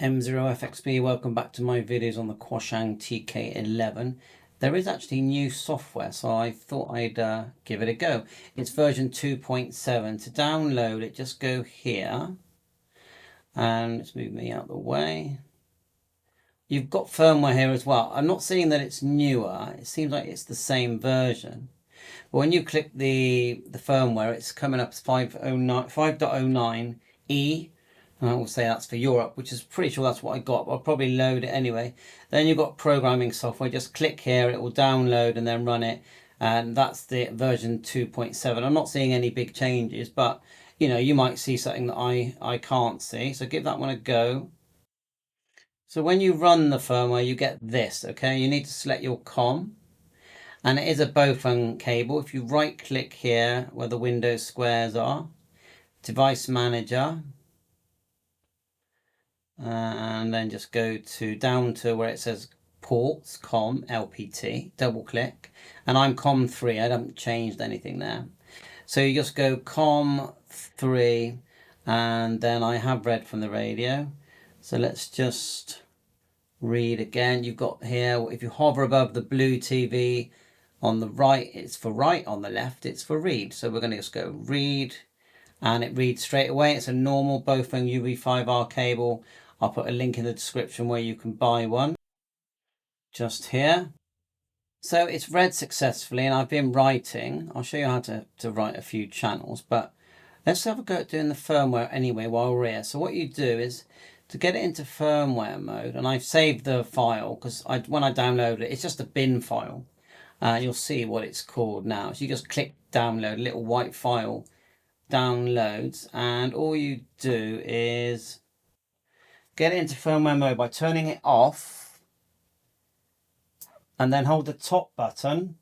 M0FXB, welcome back to my videos on the Quansheng TK11. There is actually new software, so I thought I'd give it a go. It's version 2.7. To download it, just go here. And let's move me out of the way. You've got firmware here as well. I'm not seeing that it's newer. It seems like it's the same version. But when you click the firmware, it's coming up as 5.09E. And I will say that's for Europe, which is pretty sure that's what I got, but I'll probably load it anyway. Then you've got programming software. Just click here, it will download and then run it. And that's the version 2.7. I'm not seeing any big changes, but you know, you might see something that I can't see. So give that one a go. So when you run the firmware, you get this, okay? You need to select your COM. And it is a Bofeng cable. If you right click here where the Windows squares are, Device Manager, and then just go down to where it says ports, COM, LPT, double click, and I'm COM3, I haven't changed anything there. So you just go COM3, and then I have read from the radio. So let's just read again. You've got here, if you hover above the blue TV, on the right, it's for write, on the left, it's for read. So we're going to just go read, and it reads straight away. It's a normal Bofeng UV5R cable. I'll put a link in the description where you can buy one. Just here. So it's read successfully, and I've been writing. I'll show you how to write a few channels, but let's have a go at doing the firmware anyway while we're here. So what you do is, to get it into firmware mode, and I've saved the file, because when I download it, it's just a bin file. You'll see what it's called now. So you just click download, a little white file downloads, and all you do is get it into firmware mode by turning it off, and then hold the top button,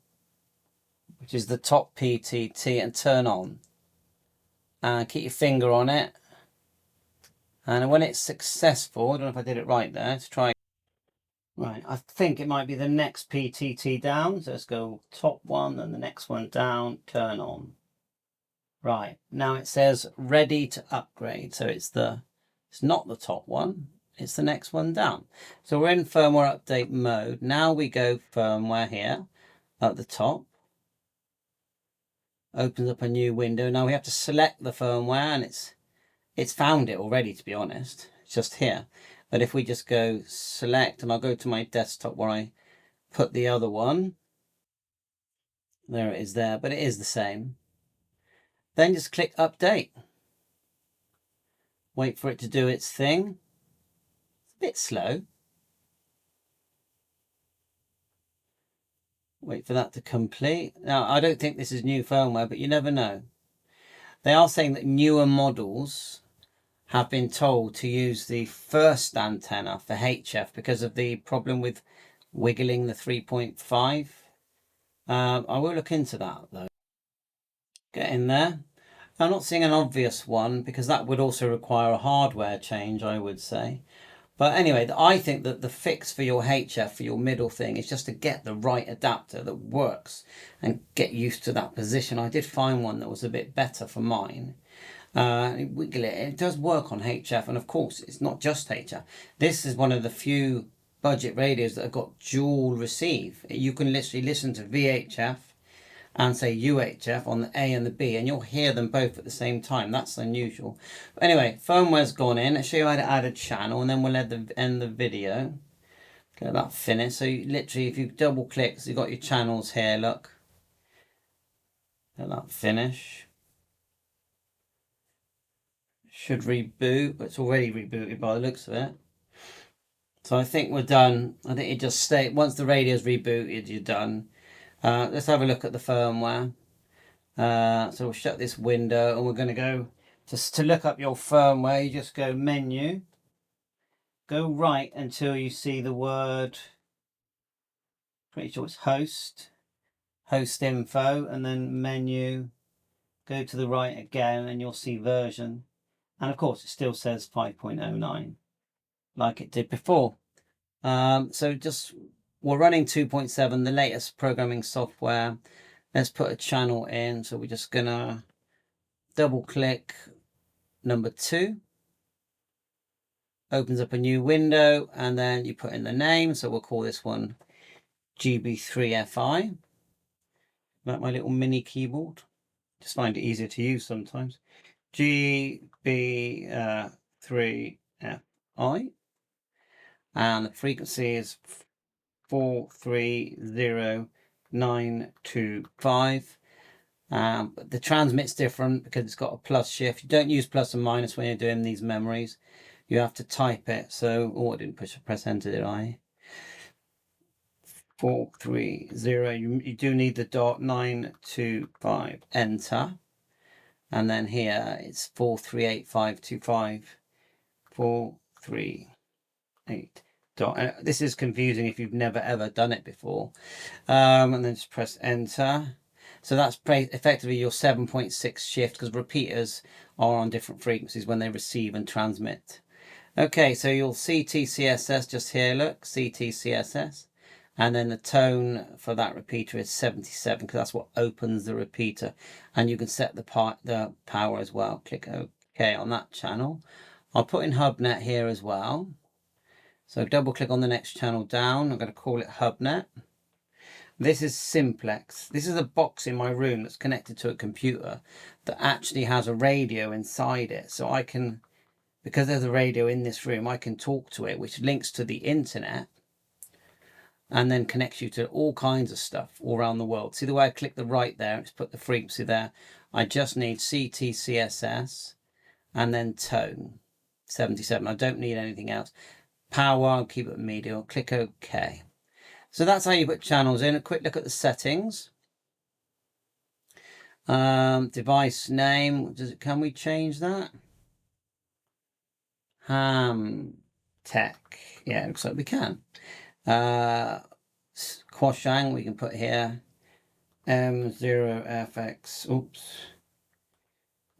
which is the top PTT, and turn on. And keep your finger on it. And when it's successful, I don't know if I did it right there, let's try. Right, I think it might be the next PTT down. So let's go top one and the next one down, turn on. Right, now it says ready to upgrade. So it's not the top one, it's the next one down. So we're in firmware update mode. Now we go firmware here at the top. Opens up a new window. Now we have to select the firmware, and it's found it already, to be honest. It's just here. But if we just go select, and I'll go to my desktop where I put the other one. There it is there, but it is the same. Then just click update. Wait for it to do its thing. It's a bit slow. Wait for that to complete. Now, I don't think this is new firmware, but you never know. They are saying that newer models have been told to use the first antenna for HF because of the problem with wiggling the 3.5. I will look into that though. Get in there. I'm not seeing an obvious one because that would also require a hardware change, I would say. But anyway, I think that the fix for your HF, for your middle thing, is just to get the right adapter that works and get used to that position. I did find one that was a bit better for mine. Wiggle it. It does work on HF, and of course it's not just HF. This is one of the few budget radios that have got dual receive. You can literally listen to VHF and say UHF on the A and the B, and you'll hear them both at the same time. That's unusual. But anyway, firmware's gone in. I'll show you how to add a channel, and then we'll end the video. Get that finished. So you, literally, if you double click, so you've got your channels here, look. Let that finish. Should reboot, but it's already rebooted by the looks of it. So I think we're done. I think it just stays, once the radio's rebooted, you're done. Let's have a look at the firmware. So we'll shut this window, and we're going to go to look up your firmware. You just go menu, go right until you see the word, pretty sure it's host info, and then menu, go to the right again, and you'll see version. And of course, it still says 5.09, like it did before. So just, we're running 2.7, the latest programming software. Let's put a channel in. So we're just gonna double click number 2. opens up a new window, and then you put in the name. So we'll call this one GB3FI. Like my little mini keyboard. Just find it easier to use sometimes. GB3FI. And the frequency is 430925. But the transmit's different because it's got a plus shift. You don't use plus and minus when you're doing these memories. You have to type it. So, oh, I didn't press enter, did I? 430. You do need the dot 925. Enter. And then here it's 438525. 438. This is confusing if you've never ever done it before. And then just press enter. So that's effectively your 7.6 shift, because repeaters are on different frequencies when they receive and transmit. Okay, so you'll see CTCSS just here, look, CTCSS. And then the tone for that repeater is 77, because that's what opens the repeater. And you can set the power as well. Click OK on that channel. I'll put in HubNet here as well. So double click on the next channel down. I'm going to call it HubNet. This is simplex. This is a box in my room that's connected to a computer that actually has a radio inside it. So I can, because there's a radio in this room, I can talk to it, which links to the internet and then connects you to all kinds of stuff all around the world. See the way I click the right there, it's put the frequency there. I just need CTCSS and then tone 77. I don't need anything else. Power, I'll keep it medial. Click OK. So that's how you put channels in. A quick look at the settings. Device name. Can we change that? Ham Tech. Yeah, it looks like we can. Quansheng we can put here. M0FX. Oops.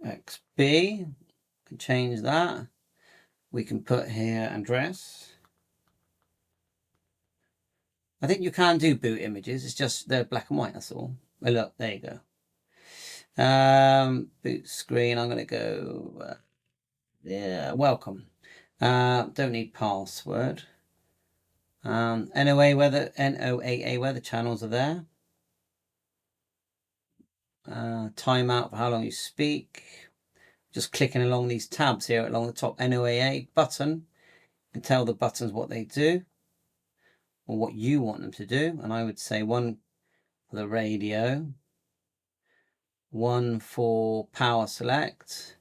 XB. Can change that. We can put here address. I think you can do boot images. It's just they're black and white. That's all. Oh, look, there you go. Boot screen. I'm going to go. Yeah, welcome. Don't need password. NOAA where the channels are there. Timeout for how long you speak. Just clicking along these tabs here along the top. NOAA button. You can tell the buttons what they do, or what you want them to do. And I would say one for the radio, one for power select.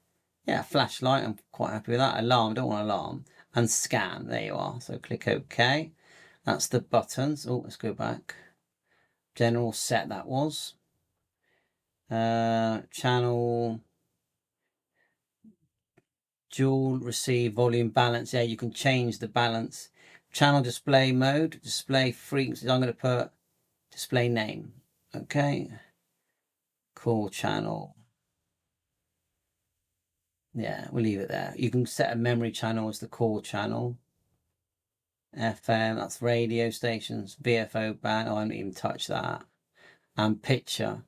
Yeah, flashlight, I'm quite happy with that. Alarm, don't want alarm. And scan, there you are. So click OK. That's the buttons. Oh, let's go back. General set that was. Channel, dual receive, volume balance. Yeah, you can change the balance. Channel display mode, display frequencies. I'm going to put display name. Okay. Core channel. Yeah, we'll leave it there. You can set a memory channel as the core channel. FM, that's radio stations. VFO band, oh, I didn't even touch that. And picture.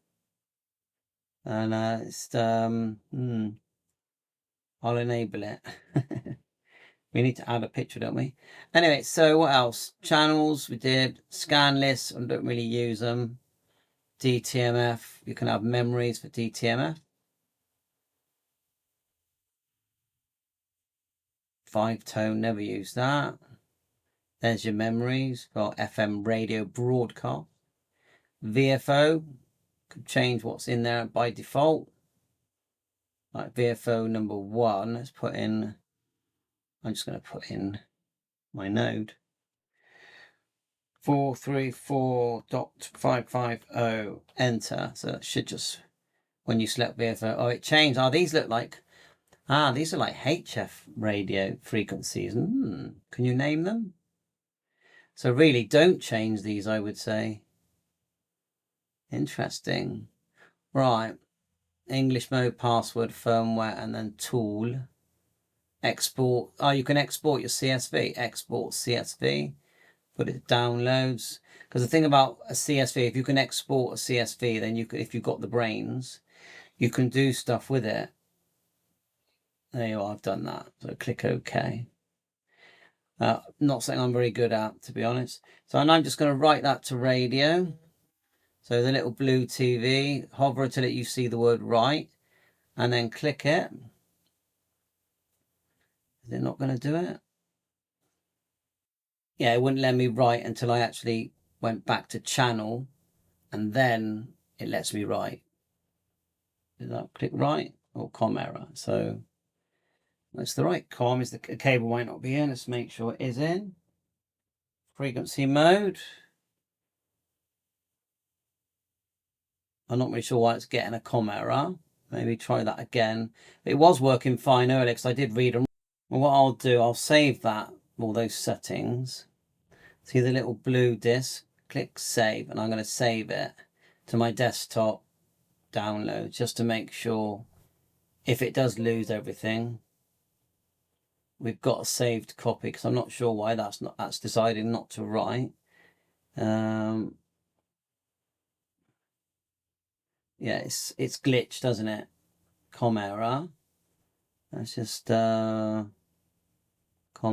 And I'll enable it. We need to add a picture, don't we? Anyway, so what else? Channels, we did. Scan lists, I don't really use them. DTMF, you can have memories for DTMF. 5-tone, never use that. There's your memories. Got FM radio broadcast. VFO, could change what's in there by default. Like VFO number 1, let's put in, I'm just going to put in my node. 434.550, enter. So that should just, when you select VFO, oh, it changed. Oh, these look like, these are like HF radio frequencies. Can you name them? So really don't change these, I would say. Interesting. Right. English mode, password, firmware, and then tool. Export. Oh, you can export your CSV. Export CSV. Put it downloads. Because the thing about a CSV, if you can export a CSV, then you can, if you've got the brains, you can do stuff with it. There you are, I've done that. So click OK. Not something I'm very good at, to be honest. So I'm just going to write that to radio. So the little blue TV, hover until you see the word write, and then click it. Is it not going to do it? Yeah, it wouldn't let me write until I actually went back to channel, and then it lets me write. Did that click right? Or com error? So that's the right com. Is the cable might not be in. Let's make sure it is in. Frequency mode. I'm not really sure why it's getting a com error. Maybe try that again. It was working fine earlier because I did read them. Well, what I'll do, I'll save that, all those settings. See the little blue disc? Click save, and I'm going to save it to my desktop download just to make sure if it does lose everything, we've got a saved copy, because I'm not sure why that's decided not to write. Yeah, it's glitched, doesn't it? Com error. Let's just com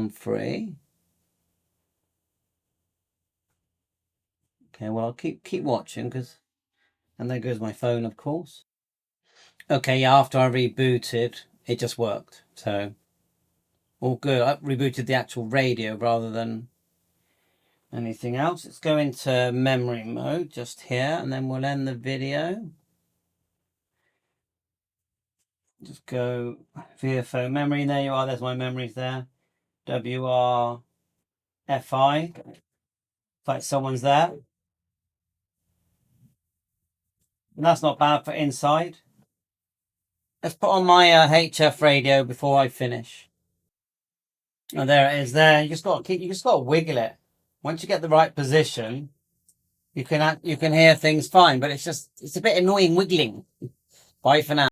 free. Okay, well I'll keep watching, because, and there goes my phone, of course. Okay, yeah, after I rebooted, it just worked. So all good. I rebooted the actual radio rather than anything else. Let's go into memory mode just here, and then we'll end the video. Just go VFO memory. There you are. There's my memories there. WRFI. Like someone's there. And that's not bad for inside. Let's put on my HF radio before I finish. Oh, there it is. There. You just got to wiggle it. Once you get the right position, you can hear things fine. But it's a bit annoying wiggling. Bye for now.